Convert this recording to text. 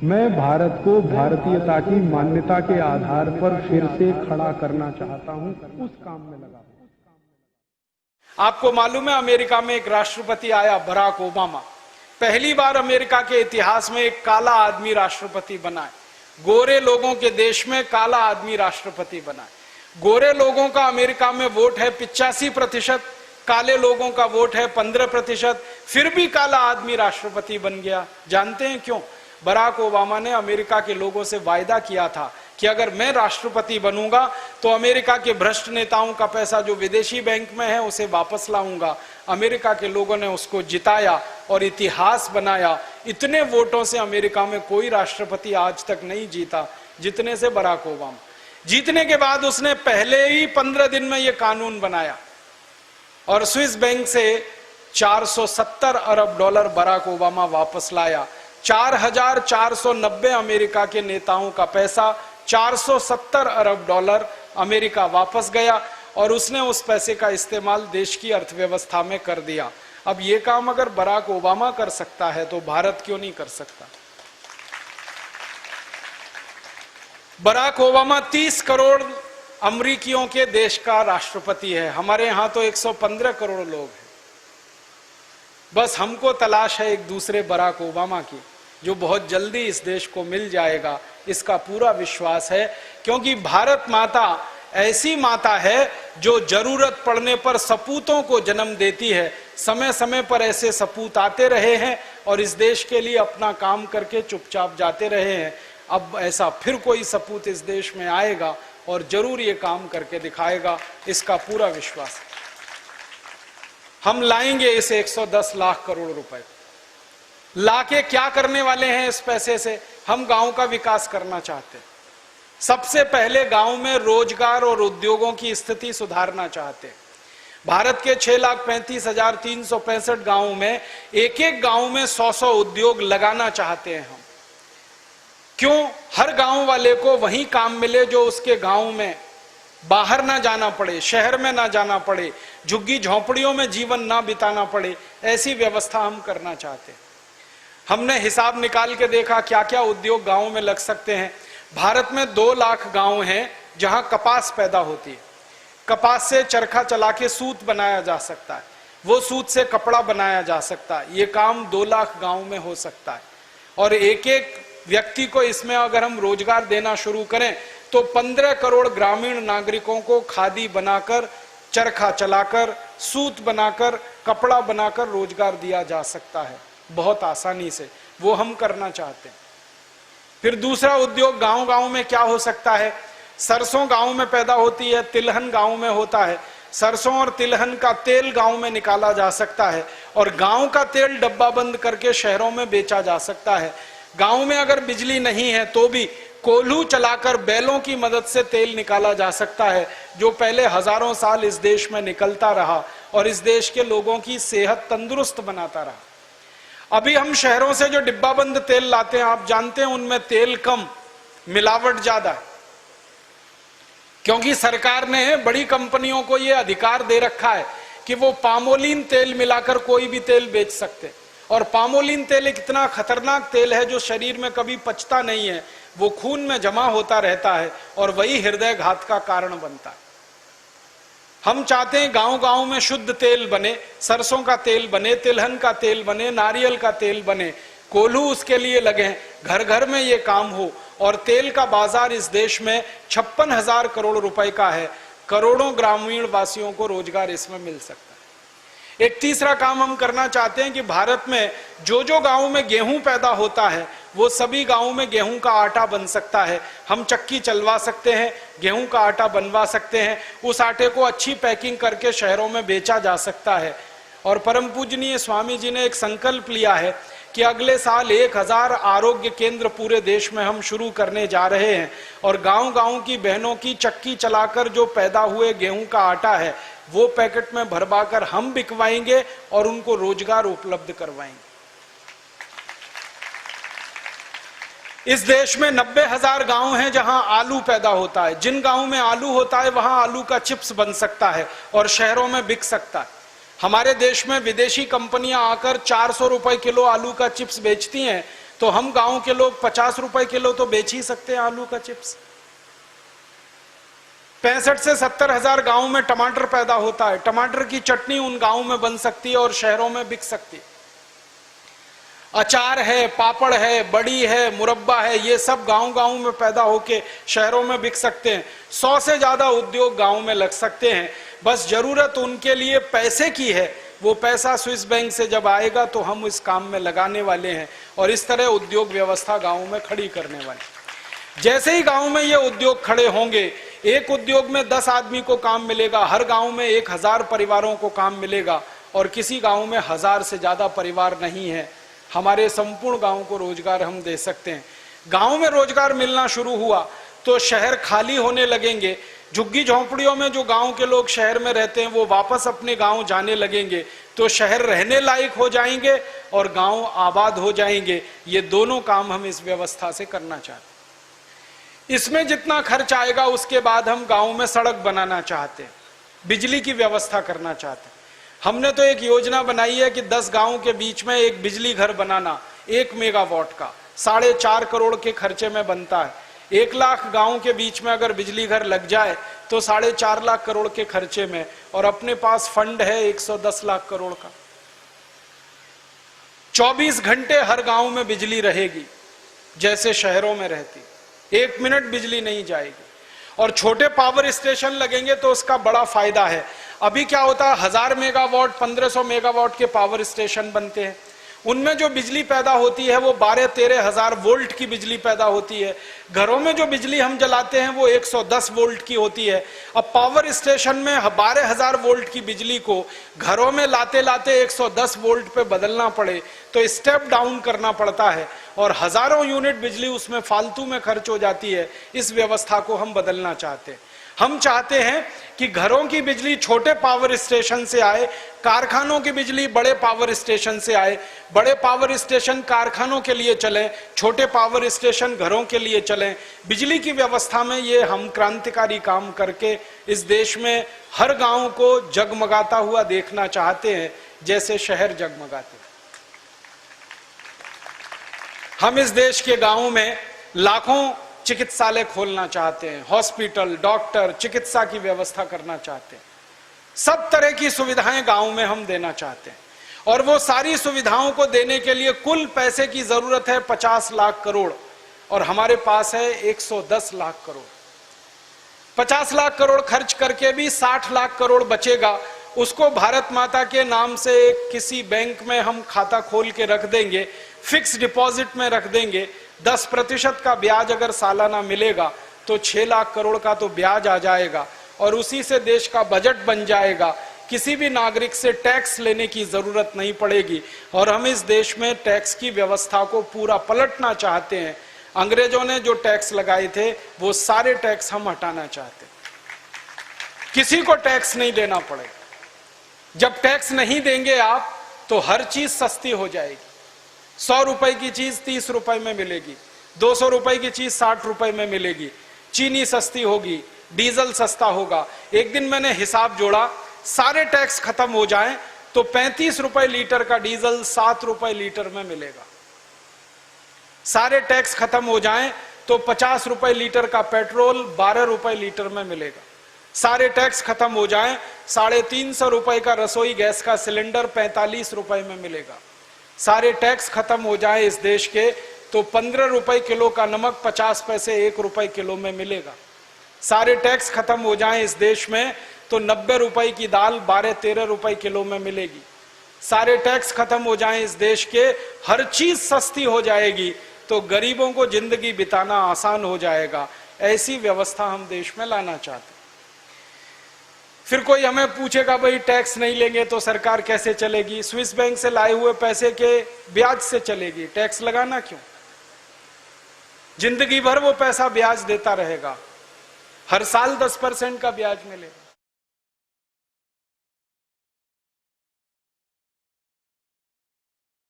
मैं भारत को भारतीयता की मान्यता के आधार पर फिर से खड़ा करना चाहता हूं, उस काम में लगा हूं। आपको मालूम है अमेरिका में एक राष्ट्रपति आया, बराक ओबामा। पहली बार अमेरिका के इतिहास में एक काला आदमी राष्ट्रपति बना है। गोरे लोगों के देश में काला आदमी राष्ट्रपति बना है। गोरे लोगों का अमेरिका में वोट है 85%, काले लोगों का वोट है 15%, फिर भी काला आदमी राष्ट्रपति बन गया। जानते हैं क्यों? बराक ओबामा ने अमेरिका के लोगों से वायदा किया था कि अगर मैं राष्ट्रपति बनूंगा तो अमेरिका के भ्रष्ट नेताओं का पैसा जो विदेशी बैंक में है उसे वापस लाऊंगा। अमेरिका के लोगों ने उसको जिताया और इतिहास बनाया। इतने वोटों से अमेरिका में कोई राष्ट्रपति आज तक नहीं जीता जितने से बराक ओबामा। जीतने के बाद उसने पहले ही 15 दिन में यह कानून बनाया और स्विस बैंक से 470 अरब डॉलर बराक ओबामा वापस लाया। 4490 अमेरिका के नेताओं का पैसा 470 अरब डॉलर अमेरिका वापस गया और उसने उस पैसे का इस्तेमाल देश की अर्थव्यवस्था में कर दिया। अब यह काम अगर बराक ओबामा कर सकता है तो भारत क्यों नहीं कर सकता? बराक ओबामा 30 करोड़ अमरीकियों के देश का राष्ट्रपति है। हमारे यहां तो 115 करोड़ लोग हैं। बस हमको तलाश है एक दूसरे बराक ओबामा की, जो बहुत जल्दी इस देश को मिल जाएगा, इसका पूरा विश्वास है। क्योंकि भारत माता ऐसी माता है जो जरूरत पड़ने पर सपूतों को जन्म देती है। समय समय पर ऐसे सपूत आते रहे हैं और इस देश के लिए अपना काम करके चुपचाप जाते रहे हैं। अब ऐसा फिर कोई सपूत इस देश में आएगा और जरूर ये काम करके दिखाएगा, इसका पूरा विश्वास है। हम लाएंगे इसे 110 लाख करोड़ रुपए। लाके क्या करने वाले हैं इस पैसे से? हम गांव का विकास करना चाहते हैं। सबसे पहले गांव में रोजगार और उद्योगों की स्थिति सुधारना चाहते हैं। भारत के 6,35,365 गांवों में एक एक गांव में 100-100 उद्योग लगाना चाहते हैं हम। क्यों? हर गांव वाले को वही काम मिले जो उसके गांव में, बाहर ना जाना पड़े, शहर में ना जाना पड़े, झुग्गी झोंपड़ियों में जीवन ना बिताना पड़े, ऐसी व्यवस्था हम करना चाहते हैं। हमने हिसाब निकाल के देखा क्या क्या उद्योग गांवों में लग सकते हैं। भारत में 2 लाख गांव हैं जहां कपास पैदा होती है। कपास से चरखा चला के सूत बनाया जा सकता है, वो सूत से कपड़ा बनाया जा सकता है। ये काम 2 लाख गांव में हो सकता है और एक एक व्यक्ति को इसमें अगर हम रोजगार देना शुरू करें तो 15 करोड़ ग्रामीण नागरिकों को खादी बनाकर, चरखा चलाकर, सूत बनाकर, कपड़ा बनाकर रोजगार दिया जा सकता है बहुत आसानी से। वो हम करना चाहते हैं। फिर दूसरा उद्योग गांव गांव में क्या हो सकता है? सरसों गांव में पैदा होती है, तिलहन गांव में होता है। सरसों और तिलहन का तेल गांव में निकाला जा सकता है और गांव का तेल डब्बा बंद करके शहरों में बेचा जा सकता है। गांव में अगर बिजली नहीं है तो भी कोल्हू चलाकर बैलों की मदद से तेल निकाला जा सकता है, जो पहले हजारों साल इस देश में निकलता रहा और इस देश के लोगों की सेहत तंदुरुस्त बनाता रहा। अभी हम शहरों से जो डिब्बाबंद तेल लाते हैं, आप जानते हैं उनमें तेल कम, मिलावट ज्यादा है। क्योंकि सरकार ने बड़ी कंपनियों को यह अधिकार दे रखा है कि वो पामोलिन तेल मिलाकर कोई भी तेल बेच सकते। और पामोलिन तेल एक इतना खतरनाक तेल है जो शरीर में कभी पचता नहीं है, वो खून में जमा होता रहता है और वही हृदय घात का कारण बनता है। हम चाहते हैं गांव गांव में शुद्ध तेल बने, सरसों का तेल बने, तिलहन का तेल बने, नारियल का तेल बने, कोल्हू उसके लिए लगे, घर घर में ये काम हो। और तेल का बाजार इस देश में 56,000 करोड़ रुपए का है। करोड़ों ग्रामीण वासियों को रोजगार इसमें मिल सकता है। एक तीसरा काम हम करना चाहते हैं कि भारत में जो जो गांव में गेहूं पैदा होता है वो सभी गांवों में गेहूं का आटा बन सकता है। हम चक्की चलवा सकते हैं, गेहूं का आटा बनवा सकते हैं, उस आटे को अच्छी पैकिंग करके शहरों में बेचा जा सकता है। और परम पूजनीय स्वामी जी ने एक संकल्प लिया है कि अगले साल 1000 आरोग्य केंद्र पूरे देश में हम शुरू करने जा रहे हैं और गांव गांव की बहनों की चक्की चलाकर जो पैदा हुए गेहूं का आटा है वो पैकेट में भरवाकर हम बिकवाएंगे और उनको रोजगार उपलब्ध करवाएंगे। इस देश में 90,000 गांव हैं जहां आलू पैदा होता है। जिन गांव में आलू होता है वहां आलू का चिप्स बन सकता है और शहरों में बिक सकता है। हमारे देश में विदेशी कंपनियां आकर 400 रुपए किलो आलू का चिप्स बेचती हैं, तो हम गांव के लोग 50 रुपए किलो तो बेच ही सकते हैं आलू का चिप्स। 65 से 70 हजार गांव में टमाटर पैदा होता है, टमाटर की चटनी उन गांव में बन सकती है और शहरों में बिक सकती है। अचार है, पापड़ है, बड़ी है, मुरब्बा है, ये सब गांव-गांव में पैदा होके शहरों में बिक सकते हैं। 100 से ज्यादा उद्योग गांव में लग सकते हैं। बस जरूरत उनके लिए पैसे की है। वो पैसा स्विस बैंक से जब आएगा तो हम इस काम में लगाने वाले हैं और इस तरह उद्योग व्यवस्था गांव में खड़ी करने वाले। जैसे ही गांव में ये उद्योग खड़े होंगे, एक उद्योग में 10 आदमी को काम मिलेगा, हर गांव में 1000 परिवारों को काम मिलेगा और किसी गांव में 1000 से ज्यादा परिवार नहीं है। हमारे संपूर्ण गांव को रोजगार हम दे सकते हैं। गांव में रोजगार मिलना शुरू हुआ तो शहर खाली होने लगेंगे। झुग्गी झोंपड़ियों में जो गांव के लोग शहर में रहते हैं वो वापस अपने गांव जाने लगेंगे, तो शहर रहने लायक हो जाएंगे और गांव आबाद हो जाएंगे। ये दोनों काम हम इस व्यवस्था से करना चाहते हैं। इसमें जितना खर्च आएगा उसके बाद हम गांव में सड़क बनाना चाहते हैं, बिजली की व्यवस्था करना चाहते हैं। हमने तो एक योजना बनाई है कि 10 गांव के बीच में एक बिजली घर बनाना, 1 मेगावाट का 4.5 करोड़ के खर्चे में बनता है। 1 लाख गांव के बीच में अगर बिजली घर लग जाए तो 4.5 लाख करोड़ के खर्चे में, और अपने पास फंड है 110 लाख करोड़ का। 24 घंटे हर गांव में बिजली रहेगी जैसे शहरों में रहती, 1 मिनट बिजली नहीं जाएगी। और छोटे पावर स्टेशन लगेंगे तो उसका बड़ा फायदा है। अभी क्या होता है, 1000 मेगावाट 1500 मेगावाट के पावर स्टेशन बनते हैं, उनमें जो बिजली पैदा होती है वो 12-13 हजार वोल्ट की बिजली पैदा होती है। घरों में जो बिजली हम जलाते हैं वो 110 वोल्ट की होती है। अब पावर स्टेशन में 12,000 वोल्ट की बिजली को घरों में लाते लाते 110 वोल्ट पे बदलना पड़े तो स्टेप डाउन करना पड़ता है और हजारों यूनिट बिजली उसमें फालतू में खर्च हो जाती है। इस व्यवस्था को हम बदलना चाहते हैं। हम चाहते हैं कि घरों की बिजली छोटे पावर स्टेशन से आए, कारखानों की बिजली बड़े पावर स्टेशन से आए, बड़े पावर स्टेशन कारखानों के लिए चलें, छोटे पावर स्टेशन घरों के लिए चलें। बिजली की व्यवस्था में ये हम क्रांतिकारी काम करके इस देश में हर गांव को जगमगाता हुआ देखना चाहते हैं जैसे शहर जगमगाते हैं। हम इस देश के गांवों में लाखों चिकित्सालय खोलना चाहते हैं, हॉस्पिटल, डॉक्टर, चिकित्सा की व्यवस्था करना चाहते हैं। सब तरह की सुविधाएं गांव में हम देना चाहते हैं और वो सारी सुविधाओं को देने के लिए कुल पैसे की जरूरत है 50 लाख करोड़ और हमारे पास है 110 लाख करोड़। 50 लाख करोड़ खर्च करके भी 60 लाख करोड़ बचेगा। उसको भारत माता के नाम से किसी बैंक में हम खाता खोल के रख देंगे, फिक्स डिपॉजिट में रख देंगे। 10% का ब्याज अगर सालाना मिलेगा तो 6 लाख करोड़ का तो ब्याज आ जाएगा और उसी से देश का बजट बन जाएगा। किसी भी नागरिक से टैक्स लेने की जरूरत नहीं पड़ेगी और हम इस देश में टैक्स की व्यवस्था को पूरा पलटना चाहते हैं। अंग्रेजों ने जो टैक्स लगाए थे वो सारे टैक्स हम हटाना चाहते हैं। किसी को टैक्स नहीं देना पड़ेगा। जब टैक्स नहीं देंगे आप तो हर चीज सस्ती हो जाएगी। 100 रुपए की चीज 30 रुपए में मिलेगी, 200 रुपए की चीज 60 रुपए में मिलेगी। चीनी सस्ती होगी, डीजल सस्ता होगा। एक दिन मैंने हिसाब जोड़ा, सारे टैक्स खत्म हो जाएं तो 35 रुपए लीटर का डीजल 7 रुपए लीटर में मिलेगा। सारे टैक्स खत्म हो जाएं तो 50 रुपए लीटर का पेट्रोल 12 रुपए लीटर में मिलेगा। सारे टैक्स खत्म हो जाएं 350 रुपए का रसोई गैस का सिलेंडर 45 रुपए में मिलेगा। सारे टैक्स खत्म हो जाए इस देश के तो 15 रुपए किलो का नमक 50 पैसे 1 रुपए किलो में मिलेगा। सारे टैक्स खत्म हो जाए इस देश में तो 90 रुपए की दाल 12-13 रुपए किलो में मिलेगी। सारे टैक्स खत्म हो जाए इस देश के, हर चीज सस्ती हो जाएगी तो गरीबों को जिंदगी बिताना आसान हो जाएगा। ऐसी व्यवस्था हम देश में लाना चाहते हैं। फिर कोई हमें पूछेगा भाई टैक्स नहीं लेंगे तो सरकार कैसे चलेगी? स्विस बैंक से लाए हुए पैसे के ब्याज से चलेगी, टैक्स लगाना क्यों? जिंदगी भर वो पैसा ब्याज देता रहेगा, हर साल 10% का ब्याज मिलेगा।